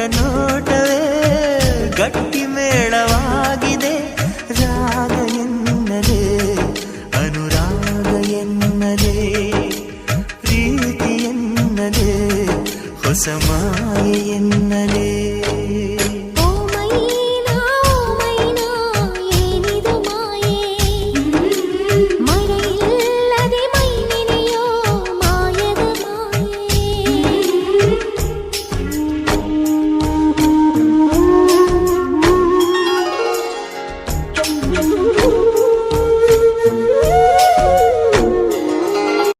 ನೋಟವೇ ಗಟ್ಟಿ ಮೇಳವಾಗಿದೆ. ರಾಗ ಎನ್ನಲೇ ಅನುರಾಗ ಎನ್ನಲೇ ಪ್ರೀತಿ ಎನ್ನಲೇ ಹೊಸ ಮಾಯೆ ಎನ್ನಲೇ.